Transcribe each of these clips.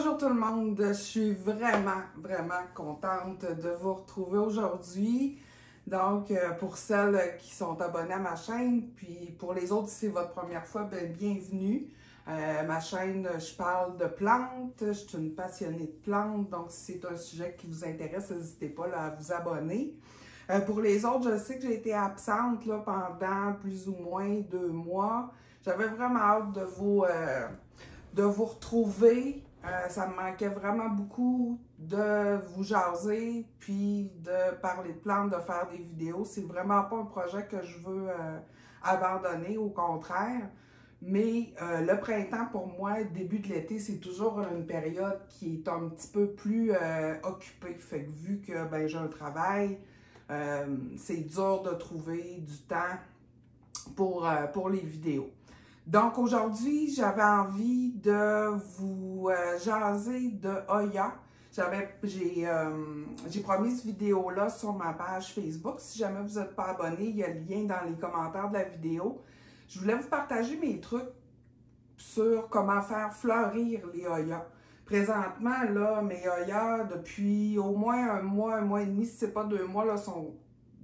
Bonjour tout le monde, je suis vraiment contente de vous retrouver aujourd'hui. Donc, pour celles qui sont abonnées à ma chaîne, puis pour les autres, si c'est votre première fois, bienvenue. Ma chaîne, je parle de plantes, je suis une passionnée de plantes, donc si c'est un sujet qui vous intéresse, n'hésitez pas là, à vous abonner. Pour les autres, je sais que j'ai été absente là, pendant plus ou moins 2 mois. J'avais vraiment hâte de vous retrouver. Ça me manquait vraiment beaucoup de vous jaser, puis de parler de plantes, de faire des vidéos. C'est vraiment pas un projet que je veux abandonner, au contraire. Mais le printemps, pour moi, début de l'été, c'est toujours une période qui est un petit peu plus occupée. Fait que vu que j'ai un travail, c'est dur de trouver du temps pour les vidéos. Donc aujourd'hui, j'avais envie de vous jaser de Hoya. J'ai promis cette vidéo-là sur ma page Facebook. Si jamais vous n'êtes pas abonné, il y a le lien dans les commentaires de la vidéo. Je voulais vous partager mes trucs sur comment faire fleurir les Hoya. Présentement, là, mes Hoya, depuis au moins un mois et demi, si ce n'est pas 2 mois, là, sont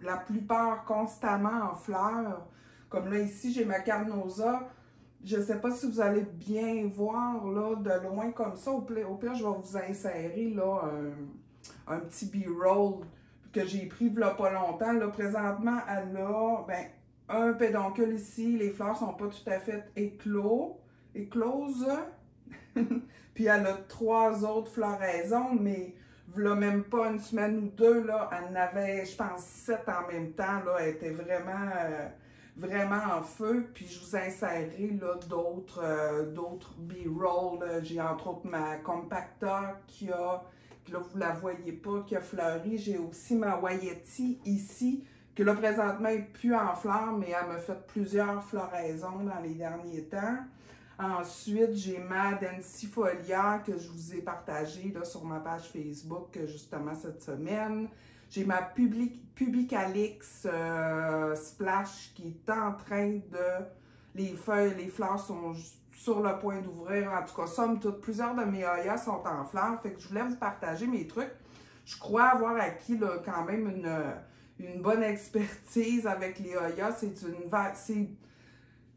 la plupart constamment en fleurs. Comme là, ici, j'ai ma carnosa. Je ne sais pas si vous allez bien voir là, de loin comme ça. Au pire, je vais vous insérer là, un petit B-roll que j'ai pris il n'y a pas longtemps. Là, présentement, elle a un pédoncule ici. Les fleurs ne sont pas tout à fait écloses. Puis elle a 3 autres floraisons, mais voilà même pas une semaine ou 2, là, elle en avait, je pense, 7 en même temps. Là, elle était vraiment en feu. Puis je vous insérerai d'autres B-roll. J'ai entre autres ma Compacta qui a, là vous la voyez pas, qui a fleuri. J'ai aussi ma Wayeti ici, que là présentement elle n'est plus en fleurs, mais elle m'a fait plusieurs floraisons dans les derniers temps. Ensuite, j'ai ma Densifolia que je vous ai partagée là, sur ma page Facebook justement cette semaine. J'ai ma Pubicalix Splash qui est en train de... Les fleurs sont sur le point d'ouvrir. En tout cas, somme toute, plusieurs de mes Hoya sont en fleurs. Fait que je voulais vous partager mes trucs. Je crois avoir acquis là, quand même une bonne expertise avec les Hoya.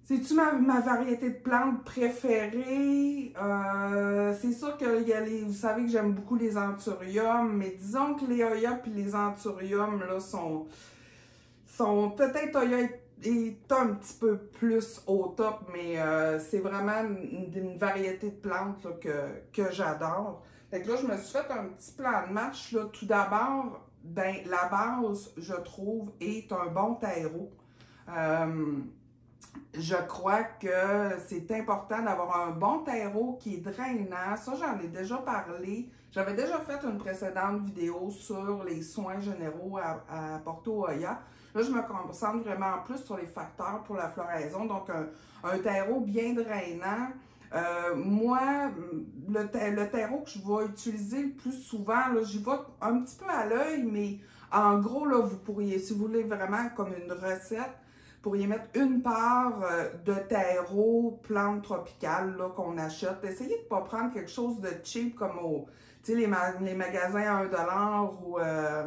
C'est-tu ma variété de plantes préférée? C'est sûr que vous savez que j'aime beaucoup les anthuriums, mais disons que les Hoya et les anthuriums là, sont peut-être Hoya est un petit peu plus au top, mais c'est vraiment une variété de plantes là, que j'adore. Fait que là, je me suis fait un petit plan de match. Là. Tout d'abord, la base, je trouve, est un bon terreau. Je crois que c'est important d'avoir un bon terreau qui est drainant. Ça, j'en ai déjà parlé. J'avais déjà fait une précédente vidéo sur les soins généraux à apporter aux Hoya. Là, je me concentre vraiment plus sur les facteurs pour la floraison. Donc, un terreau bien drainant. Moi, le terreau que je vais utiliser le plus souvent, j'y vais un petit peu à l'œil, mais en gros, là, vous pourriez, si vous voulez vraiment comme une recette, vous pourriez mettre une part de terreau, plante tropicale qu'on achète. Essayez de ne pas prendre quelque chose de cheap comme les magasins à 1$ ou à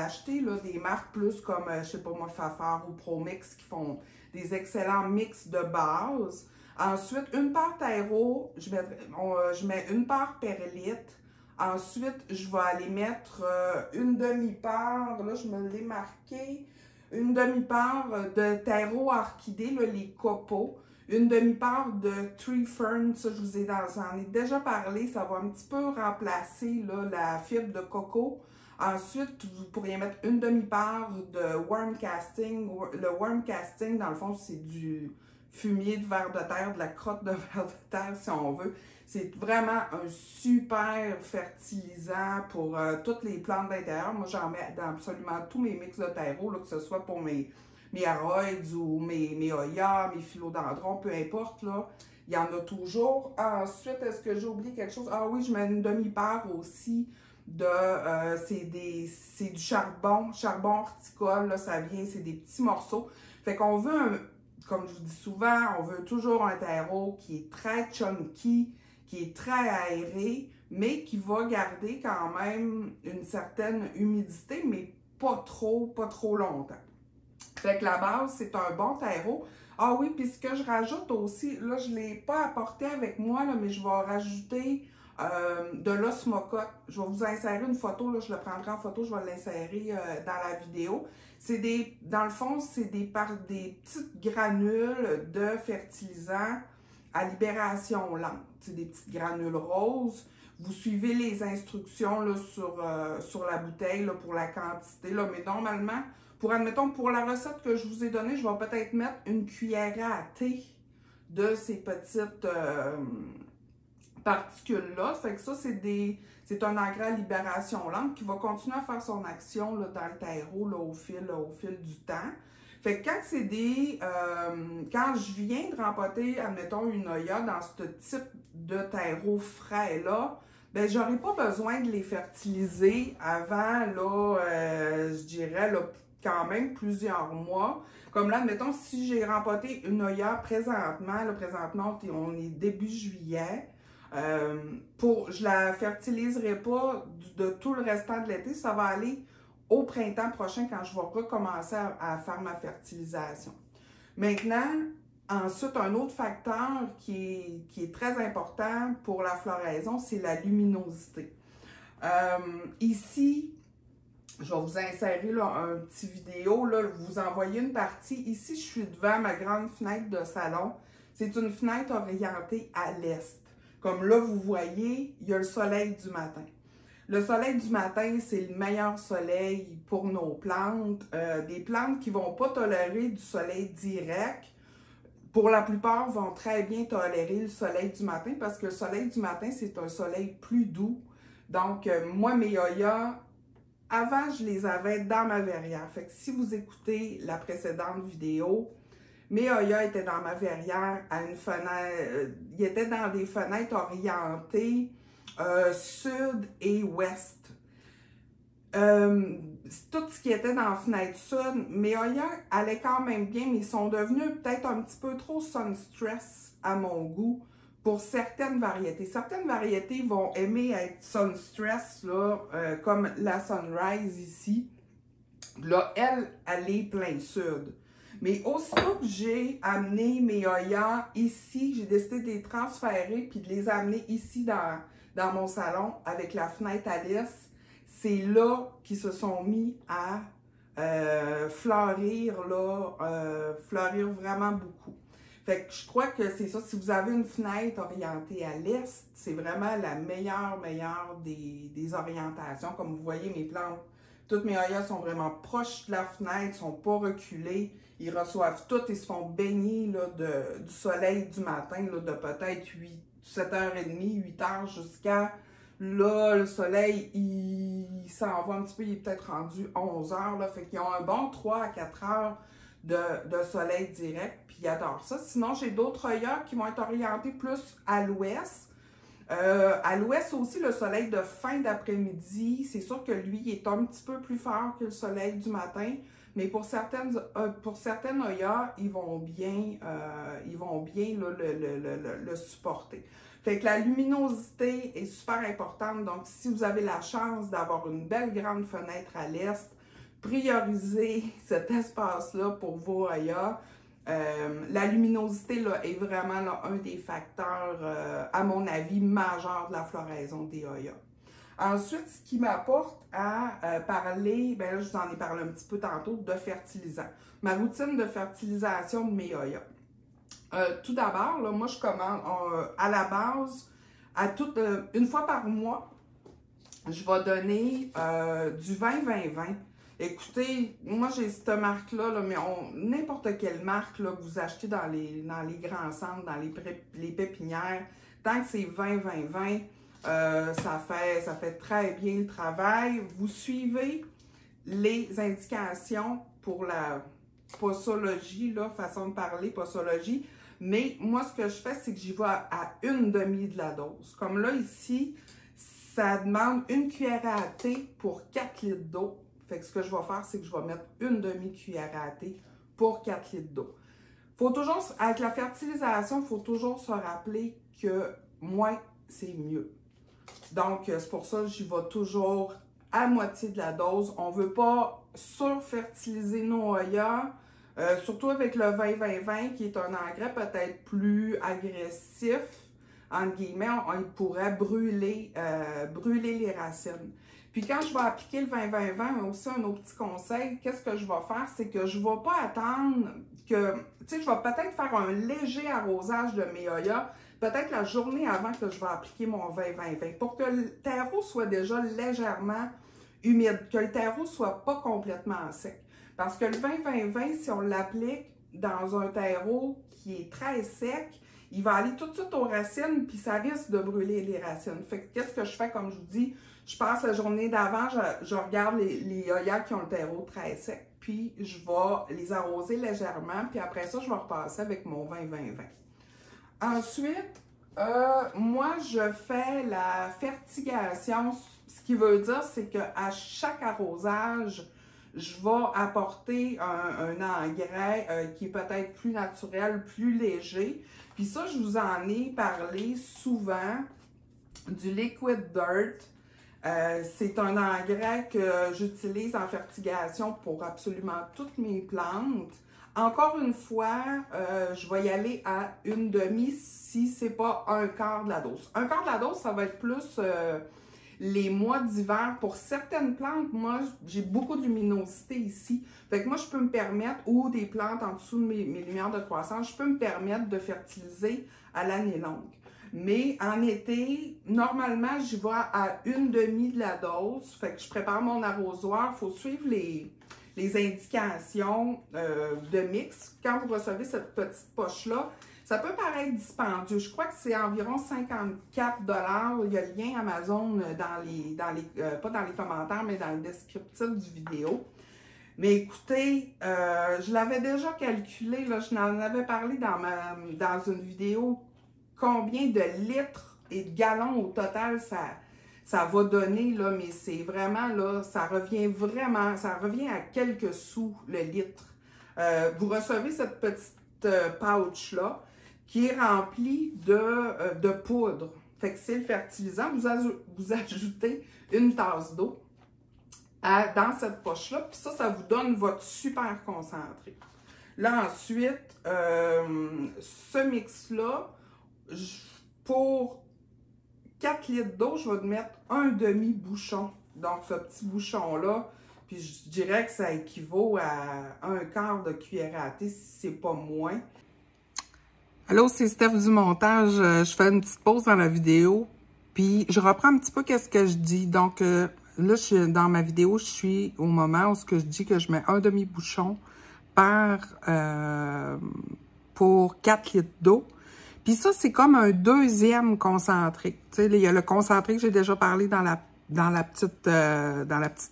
acheter là, des marques plus comme, je sais pas moi, Fafard ou Promix qui font des excellents mix de base. Ensuite, une part terreau, je mets une part perlite. Ensuite, je vais aller mettre une demi-part, là je me l'ai marqué, une demi-part de terreau orchidée, là, les copeaux, une demi-part de tree fern, ça je vous j'en ai déjà parlé, ça va un petit peu remplacer là, la fibre de coco. Ensuite, vous pourriez mettre une demi-part de worm casting. Le worm casting, dans le fond, c'est du fumier de ver de terre, de la crotte de ver de terre si on veut. C'est vraiment un super fertilisant pour toutes les plantes d'intérieur. Moi, j'en mets dans absolument tous mes mix de terreau, là, que ce soit pour mes aroides ou mes Hoya, mes philodendrons, peu importe, là. Il y en a toujours. Ensuite, est-ce que j'ai oublié quelque chose? Ah oui, je mets une demi-part aussi de... c'est du charbon horticole, là, ça vient, c'est des petits morceaux. Fait qu'on veut, comme je vous dis souvent, on veut toujours un terreau qui est très chunky, qui est très aéré, mais qui va garder quand même une certaine humidité, mais pas trop longtemps. Fait que la base, c'est un bon terreau. Ah oui, puis ce que je rajoute aussi, là, je ne l'ai pas apporté avec moi, là, mais je vais rajouter de l'osmocote. Je vais vous insérer une photo, là, je le prendrai en photo, je vais l'insérer dans la vidéo. Dans le fond, c'est des petites granules de fertilisant à libération lente. C'est des petites granules roses. Vous suivez les instructions là, sur la bouteille là, pour la quantité, là, mais normalement, admettons, pour la recette que je vous ai donnée, je vais peut-être mettre une cuillère à thé de ces petites particules-là. Fait que ça, c'est un engrais à libération lente qui va continuer à faire son action là, dans le terreau là, au fil du temps. Fait que quand je viens de rempoter, admettons, une Oya dans ce type de terreau frais-là, ben j'aurai pas besoin de les fertiliser avant, là, je dirais, là, quand même plusieurs mois. Comme là, admettons, si j'ai rempoté une Oya présentement, on est début juillet, je la fertiliserai pas de tout le restant de l'été, ça va aller au printemps prochain quand je vais recommencer à faire ma fertilisation. Maintenant, ensuite, un autre facteur qui est très important pour la floraison, c'est la luminosité. Ici, je vais vous insérer là, un petit vidéo, là, vous envoyez une partie. Ici, je suis devant ma grande fenêtre de salon. C'est une fenêtre orientée à l'est. Comme là, vous voyez, il y a le soleil du matin. Le soleil du matin, c'est le meilleur soleil pour nos plantes. Des plantes qui ne vont pas tolérer du soleil direct, pour la plupart, vont très bien tolérer le soleil du matin parce que le soleil du matin, c'est un soleil plus doux. Donc, moi, mes Oyas, avant, je les avais dans ma verrière. Fait que si vous écoutez la précédente vidéo, mes Oyas étaient dans ma verrière à une fenêtre. Ils étaient dans des fenêtres orientées sud et ouest. Tout ce qui était dans la fenêtre sud, mes Oyas allaient quand même bien, mais ils sont devenus peut-être un petit peu trop sun-stress à mon goût pour certaines variétés. Certaines variétés vont aimer être sun-stress, comme la Sunrise ici. Là, elle est plein sud. Mais aussitôt que j'ai amené mes Oyas ici, j'ai décidé de les transférer puis de les amener ici dans mon salon avec la fenêtre à l'est. C'est là qu'ils se sont mis à fleurir vraiment beaucoup. Fait que je crois que c'est ça. Si vous avez une fenêtre orientée à l'est, c'est vraiment la meilleure des orientations. Comme vous voyez, mes plantes, toutes mes Oyas sont vraiment proches de la fenêtre, sont pas reculées. Ils reçoivent tout, ils se font baigner là, du soleil du matin, là, de peut-être 7h30, 8h jusqu'à là, le soleil, il s'en va un petit peu, il est peut-être rendu 11h, là, fait qu'ils ont un bon 3 à 4 heures de soleil direct, puis ils adorent ça. Sinon, j'ai d'autres Oyas qui vont être orientés plus à l'ouest. À l'ouest aussi, le soleil de fin d'après-midi, c'est sûr que lui, il est un petit peu plus fort que le soleil du matin, mais pour certaines Oyas, ils vont bien là, le supporter. Fait que la luminosité est super importante, donc si vous avez la chance d'avoir une belle grande fenêtre à l'est, priorisez cet espace-là pour vos Oyas. La luminosité là, est vraiment là, un des facteurs, à mon avis, majeurs de la floraison des Oyas. Ensuite, ce qui m'apporte à parler, ben là, je vous en ai parlé un petit peu tantôt, de fertilisant. Ma routine de fertilisation de mes Oyas. Tout d'abord, moi, je commence à la base, une fois par mois, je vais donner du 20-20-20. Écoutez, moi, j'ai cette marque-là, mais n'importe quelle marque là, que vous achetez dans les grands centres, dans les pépinières, tant que c'est 20-20-20, ça fait très bien le travail. Vous suivez les indications pour la posologie, là, façon de parler, posologie. Mais moi, ce que je fais, c'est que j'y vais à une demi de la dose. Comme là, ici, ça demande une cuillère à thé pour 4 litres d'eau. Fait que ce que je vais faire, c'est que je vais mettre une demi-cuillère à thé pour 4 litres d'eau. Faut toujours, avec la fertilisation, il faut toujours se rappeler que moins c'est mieux. Donc, c'est pour ça que j'y vais toujours à moitié de la dose. On ne veut pas surfertiliser nos Hoya, surtout avec le 20-20-20 qui est un engrais peut-être plus agressif, entre guillemets, il pourrait brûler les racines. Puis quand je vais appliquer le 20-20-20, aussi un autre petit conseil, qu'est-ce que je vais faire, c'est que je ne vais pas attendre que, tu sais, je vais peut-être faire un léger arrosage de mes Hoya, peut-être la journée avant que je vais appliquer mon 20-20-20, pour que le terreau soit déjà légèrement humide, que le terreau ne soit pas complètement sec. Parce que le 20-20-20, si on l'applique dans un terreau qui est très sec, il va aller tout de suite aux racines, puis ça risque de brûler les racines. Fait que qu'est-ce que je fais, comme je vous dis, je passe la journée d'avant, je regarde les Hoya qui ont le terreau très sec, puis je vais les arroser légèrement, puis après ça, je vais repasser avec mon 20-20-20. Ensuite, moi, je fais la fertigation, ce qui veut dire, c'est qu'à chaque arrosage, je vais apporter un engrais qui est peut-être plus naturel, plus léger. Puis ça, je vous en ai parlé souvent, du Liquid Dirt. C'est un engrais que j'utilise en fertigation pour absolument toutes mes plantes. Encore une fois, je vais y aller à une demi si ce n'est pas un quart de la dose. Un quart de la dose, ça va être plus les mois d'hiver. Pour certaines plantes, moi, j'ai beaucoup de luminosité ici. Fait que moi, je peux me permettre, ou des plantes en dessous de mes lumières de croissance, je peux me permettre de fertiliser à l'année longue. Mais en été, normalement, j'y vais à une demi de la dose. Fait que je prépare mon arrosoir. Il faut suivre les indications de mix. Quand vous recevez cette petite poche-là, ça peut paraître dispendieux. Je crois que c'est environ 54 $. Il y a le lien Amazon pas dans les commentaires, mais dans le descriptif du vidéo. Mais écoutez, je l'avais déjà calculé, là, je n'en avais parlé dans une vidéo, combien de litres et de gallons au total ça va donner, là, mais c'est vraiment, là, ça revient à quelques sous le litre. Vous recevez cette petite pouch-là qui est remplie de poudre. Fait que c'est le fertilisant. Vous ajoutez une tasse d'eau dans cette poche-là, puis ça vous donne votre super concentré. Là, ensuite, ce mix-là, pour 4 litres d'eau, je vais mettre un demi-bouchon. Donc, ce petit bouchon-là, puis je dirais que ça équivaut à un quart de cuillère à thé, si c'est pas moins. Allô, c'est Steph du montage. Je fais une petite pause dans la vidéo, puis je reprends un petit peu qu'est-ce que je dis. Donc, là, dans ma vidéo, je suis au moment où je dis que je mets un demi-bouchon pour 4 litres d'eau. Puis ça, c'est comme un deuxième concentré. Tu sais, il y a le concentré que j'ai déjà parlé dans la petite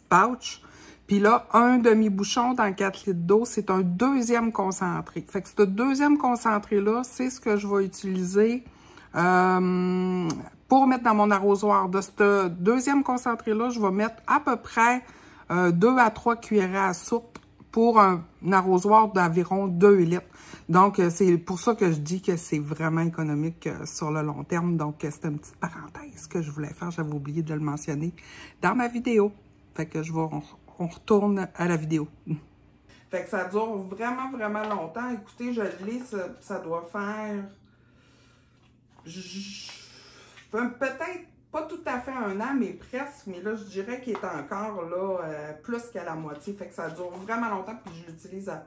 pouch. Puis là, un demi-bouchon dans 4 litres d'eau, c'est un deuxième concentré. Fait que ce deuxième concentré-là, c'est ce que je vais utiliser pour mettre dans mon arrosoir. De ce deuxième concentré-là, je vais mettre à peu près 2 à 3 cuillerées à soupe pour un arrosoir d'environ 2 litres. Donc, c'est pour ça que je dis que c'est vraiment économique sur le long terme. Donc, c'était une petite parenthèse que je voulais faire. J'avais oublié de le mentionner dans ma vidéo. Fait que on retourne à la vidéo. Fait que ça dure vraiment, vraiment longtemps. Écoutez, je l'ai, ça doit faire... peut-être pas tout à fait un an, mais presque. Mais là, je dirais qu'il est encore là plus qu'à la moitié. Fait que ça dure vraiment longtemps, puis je l'utilise à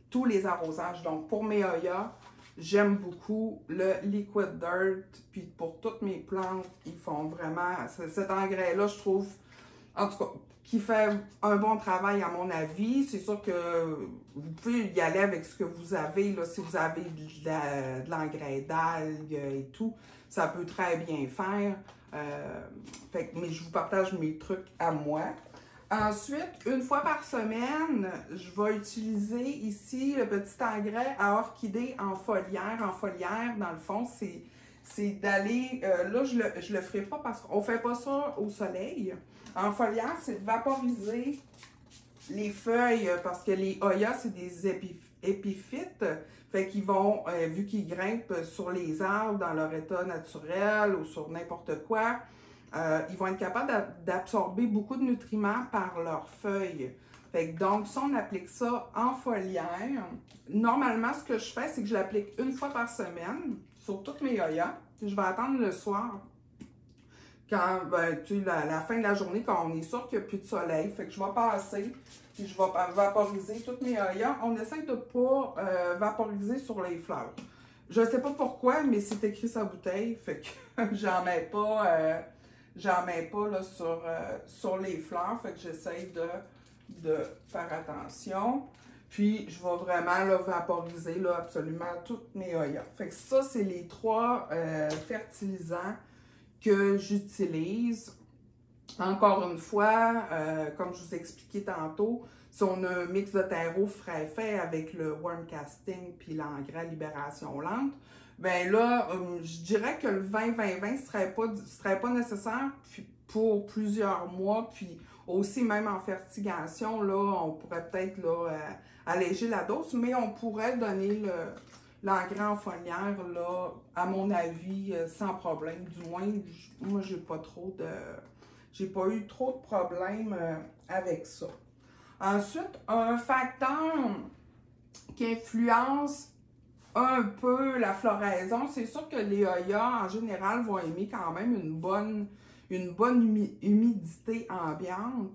tous les arrosages. Donc, pour mes Hoya, j'aime beaucoup le Liquid Dirt. Puis pour toutes mes plantes, ils font vraiment... Cet engrais-là, je trouve, en tout cas, qui fait un bon travail à mon avis. C'est sûr que vous pouvez y aller avec ce que vous avez. Là, si vous avez de l'engrais d'algues et tout, ça peut très bien faire. Mais je vous partage mes trucs à moi. Ensuite, une fois par semaine, je vais utiliser ici le petit engrais à orchidée en foliaire. En foliaire, dans le fond, c'est d'aller... là, je le ferai pas parce qu'on ne fait pas ça au soleil. En foliaire, c'est de vaporiser les feuilles parce que les Hoya, c'est des épiphytes. Fait qu'ils vont, vu qu'ils grimpent sur les arbres dans leur état naturel ou sur n'importe quoi, ils vont être capables d'absorber beaucoup de nutriments par leurs feuilles. Fait que donc, si on applique ça en foliaire, normalement, ce que je fais, c'est que je l'applique une fois par semaine sur toutes mes oyas. Je vais attendre le soir, quand, tu sais, la fin de la journée, quand on est sûr qu'il n'y a plus de soleil. Fait que je vais passer, puis je vais vaporiser toutes mes oyas. On essaie de ne pas vaporiser sur les fleurs. Je ne sais pas pourquoi, mais c'est écrit sa bouteille. Fait que j'en mets pas, là, sur les fleurs. Fait que j'essaie de faire attention. Puis, je vais vraiment là, vaporiser là, absolument toutes mes oyas. Fait que ça, c'est les 3 fertilisants que j'utilise. Encore une fois, comme je vous ai expliqué tantôt, si on a un mix de terreau frais fait avec le worm casting puis l'engrais libération lente, ben là, je dirais que le 20-20-20 serait pas nécessaire pour plusieurs mois, puis aussi même en fertigation, là, on pourrait peut-être là, alléger la dose, mais on pourrait donner l'engrais en foliaire, là, à mon avis, sans problème. Du moins, moi, j'ai pas eu trop de problèmes avec ça. Ensuite, un facteur qui influence un peu la floraison, c'est sûr que les oyas, en général, vont aimer quand même une bonne humidité ambiante.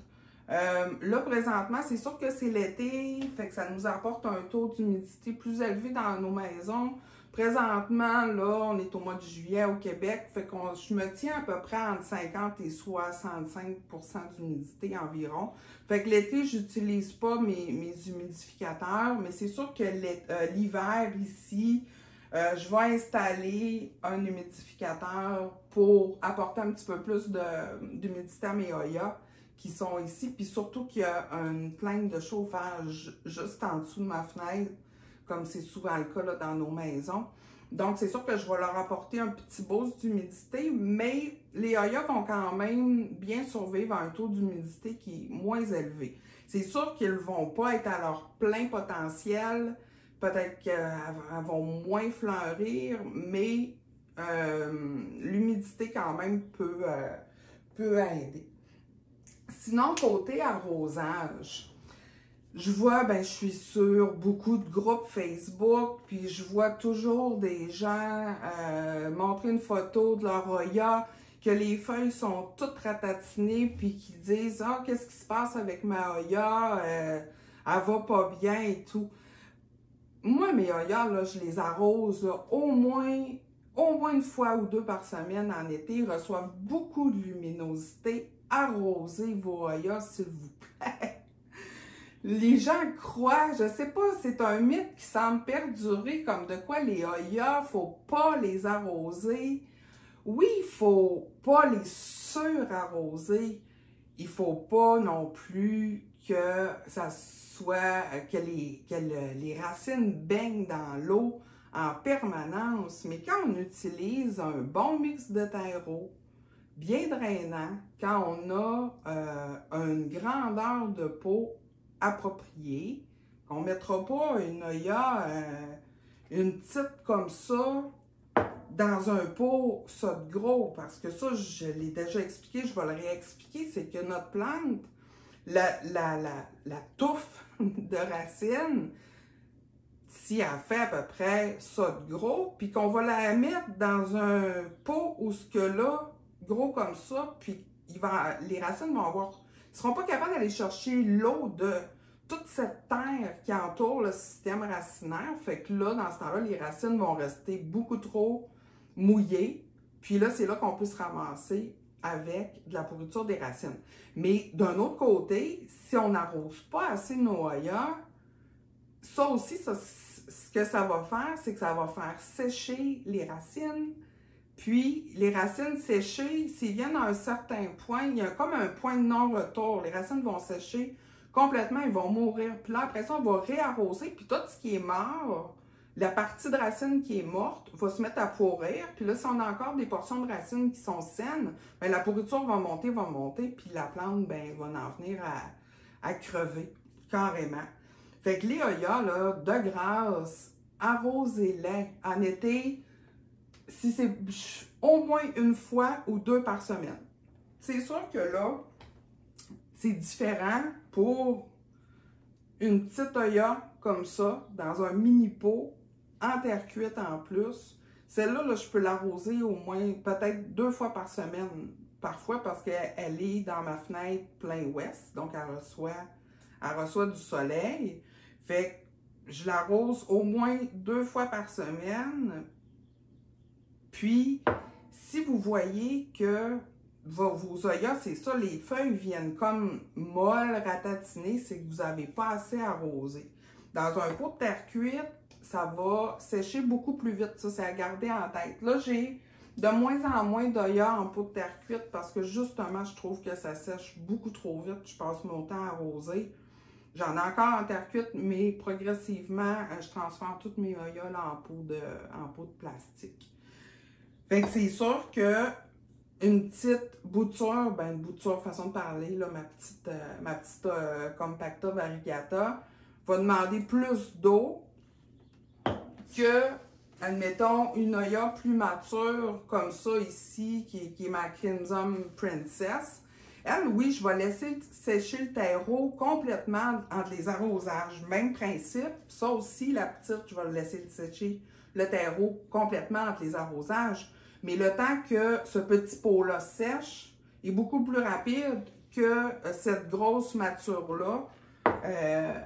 Là, présentement, c'est sûr que c'est l'été, fait que ça nous apporte un taux d'humidité plus élevé dans nos maisons. Présentement, là, on est au mois de juillet au Québec, fait que je me tiens à peu près entre 50 et 65 % d'humidité environ. Fait que l'été, j'utilise pas mes humidificateurs, mais c'est sûr que l'hiver ici, je vais installer un humidificateur pour apporter un petit peu plus d'humidité à mes oyas qui sont ici. Puis surtout qu'il y a une plainte de chauffage juste en dessous de ma fenêtre, comme c'est souvent le cas là, dans nos maisons. Donc, c'est sûr que je vais leur apporter un petit boost d'humidité, mais les oyas vont quand même bien survivre à un taux d'humidité qui est moins élevé. C'est sûr qu'ils ne vont pas être à leur plein potentiel. Peut-être qu'elles vont moins fleurir, mais l'humidité quand même peut aider. Sinon, côté arrosage, je vois, je suis sur beaucoup de groupes Facebook, puis je vois toujours des gens montrer une photo de leur Oya, que les feuilles sont toutes ratatinées, puis qui disent « Ah, qu'est-ce qui se passe avec ma Oya? Elle va pas bien et tout. » Moi, mes Oyas, là, je les arrose là, au moins une fois ou 2 par semaine en été. Ils reçoivent beaucoup de luminosité. Arrosez vos Oyas, s'il vous plaît. Les gens croient, je sais pas, c'est un mythe qui semble perdurer comme de quoi les Oyas, faut pas les arroser. Oui, il faut pas les surarroser. Il faut pas non plus que ça soit que les racines baignent dans l'eau en permanence. Mais quand on utilise un bon mix de terreau, bien drainant, quand on a une grandeur de pot appropriée, on ne mettra pas une Oya, une petite comme ça, dans un pot, ça de gros, parce que ça, je l'ai déjà expliqué, je vais le réexpliquer, c'est que notre plante, la touffe de racines, si elle fait à peu près ça de gros, puis qu'on va la mettre dans un pot où ce que là, gros comme ça, puis les racines vont avoir, ils ne seront pas capables d'aller chercher l'eau de toute cette terre qui entoure le système racinaire. Fait que là, dans ce temps-là, les racines vont rester beaucoup trop mouillées. Puis là, c'est là qu'on peut se ramasser avec de la pourriture des racines. Mais d'un autre côté, si on n'arrose pas assez nos Oyas, ça aussi, ce que ça va faire, c'est que ça va faire sécher les racines. Puis, les racines séchées, s'ils viennent à un certain point, il y a comme un point de non-retour. Les racines vont sécher complètement, ils vont mourir. Puis là, après ça, on va réarroser. Puis tout ce qui est mort, la partie de racine qui est morte, va se mettre à pourrir. Puis là, si on a encore des portions de racines qui sont saines, bien, la pourriture va monter. Puis la plante, bien, va en venir à crever carrément. Fait que les Oyas, là, de grâce, arrosez-les en été, si c'est au moins une fois ou deux par semaine. C'est sûr que là, c'est différent pour une petite Oya comme ça, dans un mini pot, en terre cuite en plus. Celle-là, là, je peux l'arroser au moins peut-être 2 fois par semaine, parfois parce qu'elle est dans ma fenêtre plein ouest, donc elle reçoit du soleil. Fait que je l'arrose au moins 2 fois par semaine. Puis, si vous voyez que vos Oyas, c'est ça, les feuilles viennent comme molles, ratatinées, c'est que vous n'avez pas assez arrosé. Dans un pot de terre cuite, ça va sécher beaucoup plus vite. Ça, c'est à garder en tête. Là, j'ai de moins en moins d'Oya en pot de terre cuite parce que justement, je trouve que ça sèche beaucoup trop vite. Je passe mon temps à arroser. J'en ai encore en terre cuite, mais progressivement, je transforme toutes mes Oyas là, en pot de plastique. Fait que c'est sûr que une petite bouture, ben une bouture, façon de parler, là, ma petite Compacta Variegata va demander plus d'eau que, admettons, une Oya plus mature, comme ça ici, qui est ma Crimson Princess. Elle, oui, je vais laisser sécher le terreau complètement entre les arrosages. Même principe. Ça aussi, la petite, je vais laisser sécher le terreau complètement entre les arrosages. Mais le temps que ce petit pot-là sèche est beaucoup plus rapide que cette grosse mature-là.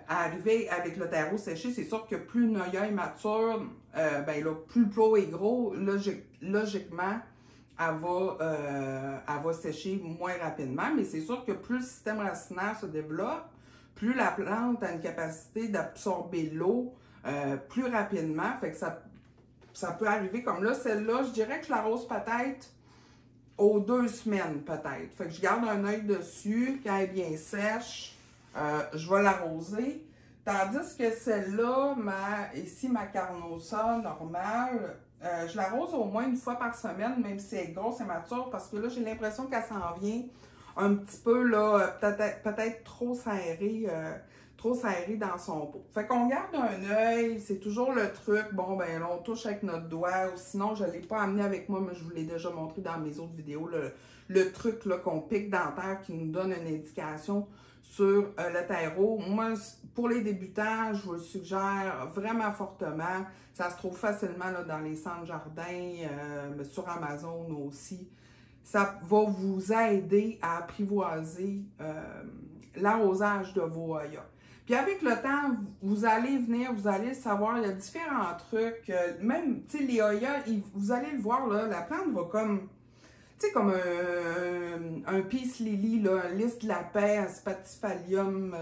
À arriver avec le terreau séché, c'est sûr que plus une Oya est mature, ben là, plus le pot est gros, logiquement, elle va sécher moins rapidement. Mais c'est sûr que plus le système racinaire se développe, plus la plante a une capacité d'absorber l'eau plus rapidement. Fait que ça peut arriver comme là. Celle-là, je dirais que je l'arrose peut-être aux 2 semaines, peut-être. Fait que je garde un œil dessus. Quand elle est bien sèche, je vais l'arroser. Tandis que celle-là, ici, ma Carnosa normale, je l'arrose au moins une fois par semaine, même si elle est grosse et mature, parce que là, j'ai l'impression qu'elle s'en vient un petit peu, là, peut-être trop serrée dans son pot. Fait qu'on garde un œil, c'est toujours le truc. Bon, ben là, on touche avec notre doigt, ou sinon, je ne l'ai pas amené avec moi, mais je vous l'ai déjà montré dans mes autres vidéos, le truc là qu'on pique dans la terre qui nous donne une indication sur le terreau. Moi, pour les débutants, je vous le suggère vraiment fortement. Ça se trouve facilement là, dans les centres jardins, sur Amazon aussi. Ça va vous aider à apprivoiser l'arrosage de vos Oyas. Puis avec le temps, vous allez le savoir, il y a différents trucs. Même, tu sais, les Oyas, vous allez le voir, là, la plante va comme... Tu sais, comme un peace lily, là, un lys de la paix, un spatifolium,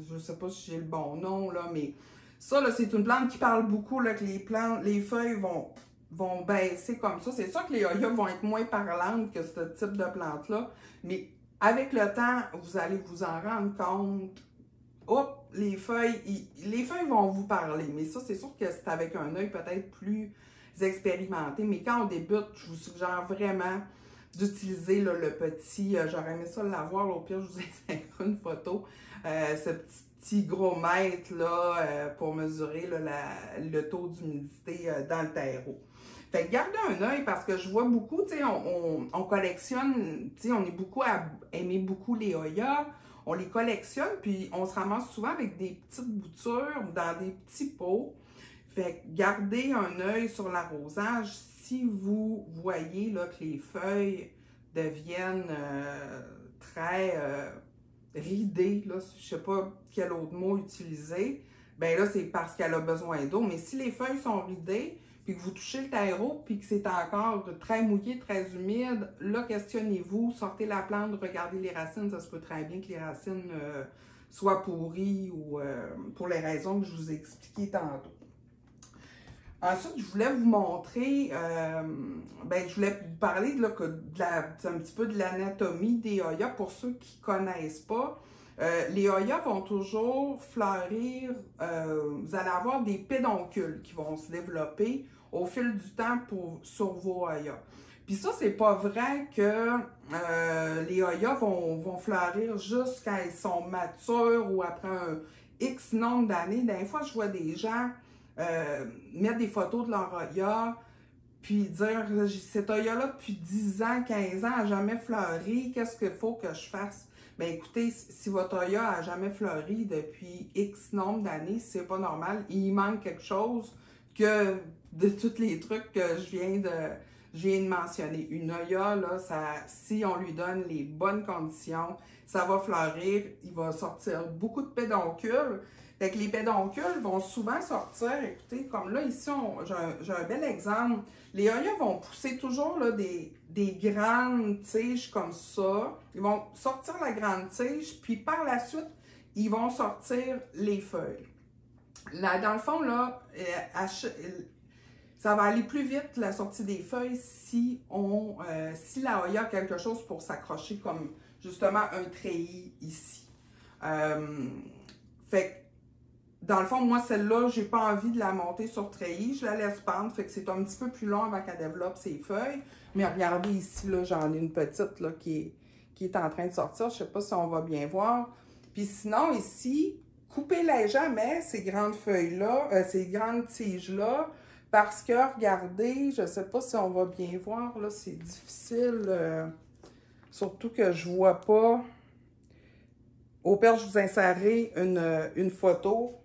je ne sais pas si j'ai le bon nom, là, mais ça, là, c'est une plante qui parle beaucoup, là, que les feuilles vont baisser comme ça. C'est sûr que les Oyas vont être moins parlantes que ce type de plante-là, mais avec le temps, vous allez vous en rendre compte. Hop, les feuilles vont vous parler, mais ça, c'est sûr que c'est avec un œil peut-être plus expérimenté. Mais quand on débute, je vous suggère vraiment d'utiliser le petit, j'aurais aimé ça l'avoir, au pire, je vous ai une photo, ce petit gros mètre là, pour mesurer là, le taux d'humidité dans le terreau. Fait que gardez un œil parce que je vois beaucoup, tu sais, on collectionne, tu sais, on est beaucoup à aimer beaucoup les Oyas. On les collectionne, puis on se ramasse souvent avec des petites boutures dans des petits pots. Fait que gardez un œil sur l'arrosage. Si vous voyez là, que les feuilles deviennent très ridées, là, je ne sais pas quel autre mot utiliser, bien là, c'est parce qu'elle a besoin d'eau. Mais si les feuilles sont ridées, puis que vous touchez le terreau, puis que c'est encore très mouillé, très humide, là, questionnez-vous, sortez la plante, regardez les racines. Ça se peut très bien que les racines soient pourries ou pour les raisons que je vous ai expliquées tantôt. Ensuite, je voulais vous montrer, je voulais vous parler un petit peu de l'anatomie des Oyas pour ceux qui ne connaissent pas. Les Oyas vont toujours fleurir, vous allez avoir des pédoncules qui vont se développer au fil du temps sur vos Oyas. Puis ça, c'est pas vrai que les Oyas vont fleurir juste quand ils sont matures ou après un X nombre d'années. Des fois, je vois des gens mettre des photos de leur Hoya, puis dire, cet Hoya-là, depuis 10 ans, 15 ans, n'a jamais fleuri, qu'est-ce qu'il faut que je fasse? Bien, écoutez, si votre Hoya n'a jamais fleuri depuis X nombre d'années, c'est pas normal. Il manque quelque chose que de tous les trucs que je viens de mentionner. Une Hoya, là, si on lui donne les bonnes conditions, ça va fleurir, il va sortir beaucoup de pédoncules. Fait que les pédoncules vont souvent sortir, écoutez, comme là, ici, j'ai un bel exemple. Les Hoya vont pousser toujours là, des grandes tiges comme ça. Ils vont sortir la grande tige, puis par la suite, ils vont sortir les feuilles. Là, dans le fond, là, ça va aller plus vite, la sortie des feuilles, si la Hoya a quelque chose pour s'accrocher, comme justement un treillis ici. Fait que, dans le fond, moi, celle-là, j'ai pas envie de la monter sur treillis. Je la laisse pendre, fait que c'est un petit peu plus long avant qu'elle développe ses feuilles. Mais regardez ici, là, j'en ai une petite là, qui est en train de sortir. Je sais pas si on va bien voir. Puis sinon, ici, coupez-les jamais, ces grandes feuilles-là, ces grandes tiges-là, parce que, regardez, je sais pas si on va bien voir, là, c'est difficile, surtout que je vois pas. Au pire, je vous insérerai une photo,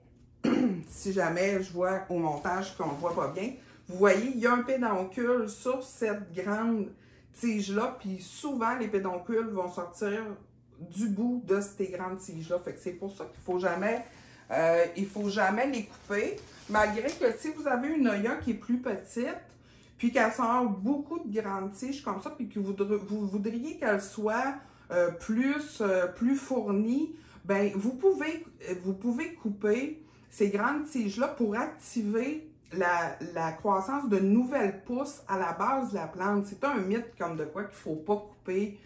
si jamais je vois au montage qu'on ne voit pas bien. Vous voyez, il y a un pédoncule sur cette grande tige-là, puis souvent, les pédoncules vont sortir du bout de ces grandes tiges-là. Fait que c'est pour ça qu'il ne faut jamais les couper. Malgré que si vous avez une Hoya qui est plus petite, puis qu'elle sort beaucoup de grandes tiges comme ça, puis que vous voudriez qu'elle soit plus fournie, ben vous pouvez couper ces grandes tiges-là pour activer la croissance de nouvelles pousses à la base de la plante. C'est un mythe comme de quoi qu'il ne faut pas couper.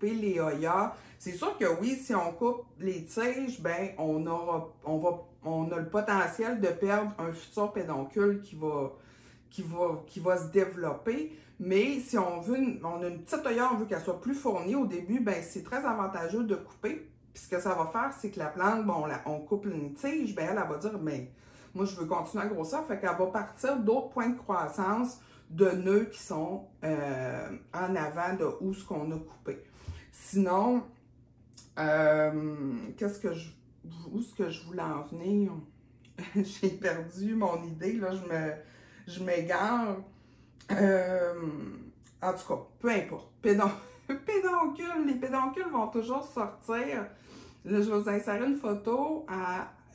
Les Hoya. C'est sûr que oui, si on coupe les tiges, ben on a le potentiel de perdre un futur pédoncule qui va se développer. Mais si on a une petite Hoya, on veut qu'elle soit plus fournie au début, ben c'est très avantageux de couper. Puis ce que ça va faire, c'est que la plante, bon, on coupe une tige, ben elle va dire, mais moi je veux continuer à grossir, fait qu'elle va partir d'autres points de croissance de nœuds qui sont en avant de où ce qu'on a coupé. Sinon, où est-ce que je voulais en venir? J'ai perdu mon idée, là, je m'égare. En tout cas, peu importe. Les pédoncules vont toujours sortir. Là, je vais vous insérer une photo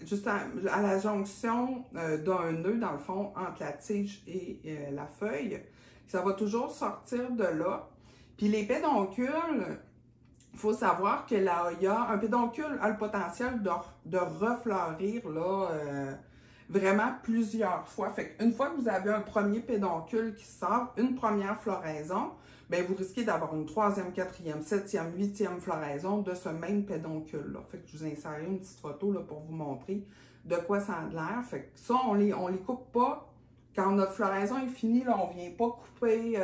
juste à la jonction d'un nœud, dans le fond, entre la tige et la feuille. Ça va toujours sortir de là. Puis les pédoncules, il faut savoir que un pédoncule a le potentiel de refleurir là, vraiment plusieurs fois. Fait qu'une fois que vous avez un premier pédoncule qui sort, une première floraison, bien, vous risquez d'avoir une troisième, quatrième, septième, huitième floraison de ce même pédoncule-là. Fait que je vous insérerai une petite photo là, pour vous montrer de quoi ça a l'air. Fait que ça, on les coupe pas. Quand notre floraison est finie, là, on ne vient pas couper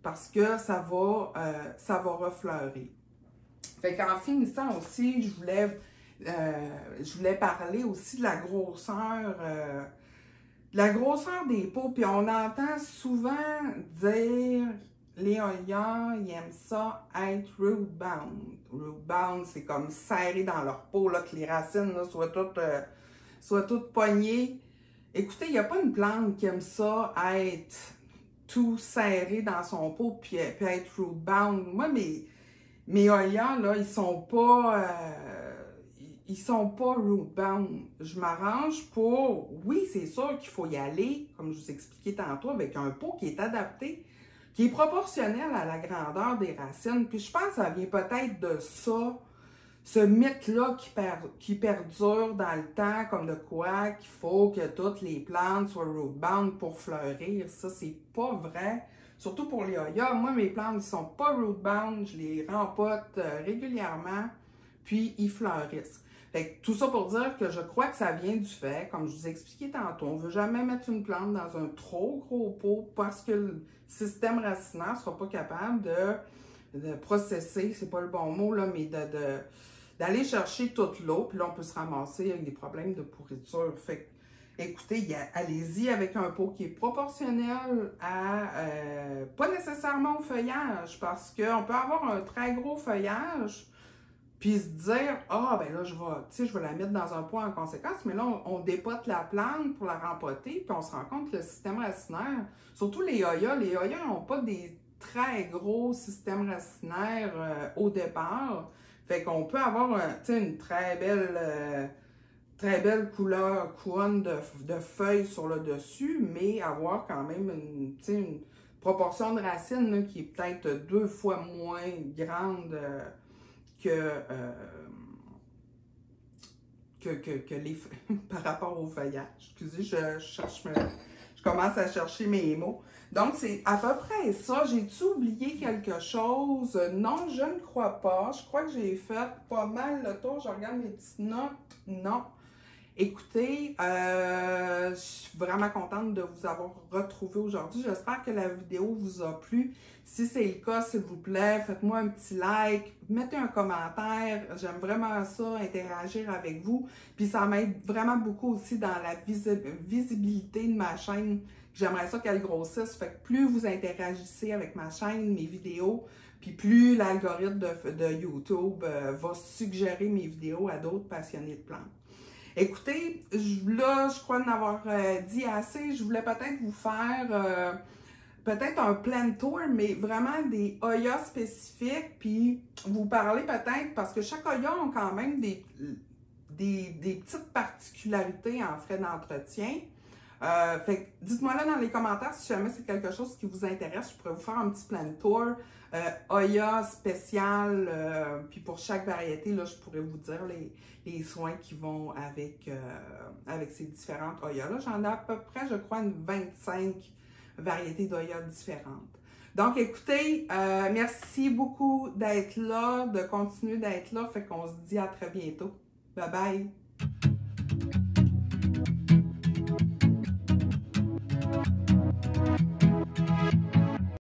parce que ça va refleurir. Fait qu'en finissant aussi, je voulais parler aussi de la grosseur des pots. Puis on entend souvent dire les Hoya, ils aiment ça être root bound. Root bound, c'est comme serré dans leur peau, là, que les racines là, soient toutes poignées. Écoutez, il n'y a pas une plante qui aime ça être tout serré dans son pot puis être root bound. Moi, mes Hoya, là, ils sont pas root bound. Je m'arrange pour... Oui, c'est sûr qu'il faut y aller, comme je vous expliquais tantôt, avec un pot qui est adapté, qui est proportionnel à la grandeur des racines. Puis je pense que ça vient peut-être de ça, ce mythe-là qui perdure dans le temps, comme de quoi qu'il faut que toutes les plantes soient root bound pour fleurir. Ça, c'est pas vrai. Surtout pour les Hoya. Moi, mes plantes, ils sont pas root bound. Je les rempote régulièrement, puis ils fleurissent. Fait que tout ça pour dire que je crois que ça vient du fait, comme je vous ai expliqué tantôt, on ne veut jamais mettre une plante dans un trop gros pot parce que le système racinaire ne sera pas capable de processer, c'est pas le bon mot, là, mais d'aller chercher toute l'eau, puis là, on peut se ramasser avec des problèmes de pourriture. Fait que, écoutez, allez-y avec un pot qui est proportionnel à, pas nécessairement au feuillage, parce qu'on peut avoir un très gros feuillage, puis se dire, ah, ben là, je vais la mettre dans un pot en conséquence, mais là, on dépote la plante pour la rempoter, puis on se rend compte que le système racinaire, surtout les Hoya n'ont pas des très gros systèmes racinaires au départ. Fait qu'on peut avoir une très belle couronne de feuilles sur le dessus, mais avoir quand même une proportion de racines là, qui est peut-être 2 fois moins grande que les par rapport au feuillage. Excusez, je commence à chercher mes mots. Donc, c'est à peu près ça. J'ai-tu oublié quelque chose? Non, je ne crois pas. Je crois que j'ai fait pas mal le tour. Je regarde mes petites notes. Non. Écoutez, je suis vraiment contente de vous avoir retrouvé aujourd'hui. J'espère que la vidéo vous a plu. Si c'est le cas, s'il vous plaît, faites-moi un petit like, mettez un commentaire. J'aime vraiment ça, interagir avec vous. Puis ça m'aide vraiment beaucoup aussi dans la visibilité de ma chaîne. J'aimerais ça qu'elle grossisse. Fait que plus vous interagissez avec ma chaîne, mes vidéos, puis plus l'algorithme de YouTube va suggérer mes vidéos à d'autres passionnés de plantes. Écoutez, là, je crois en avoir dit assez. Je voulais peut-être vous faire peut-être un plant tour, mais vraiment des Hoya spécifiques, puis vous parler peut-être, parce que chaque Hoya a quand même des petites particularités en frais d'entretien. Fait que dites-moi là dans les commentaires si jamais c'est quelque chose qui vous intéresse. Je pourrais vous faire un petit plant tour Hoya spécial. Puis pour chaque variété, là, je pourrais vous dire les soins qui vont avec ces différentes Hoya. Là, j'en ai à peu près, je crois, une 25 variétés d'Hoya différentes. Donc, écoutez, merci beaucoup d'être là, de continuer d'être là. Fait qu'on se dit à très bientôt. Bye bye!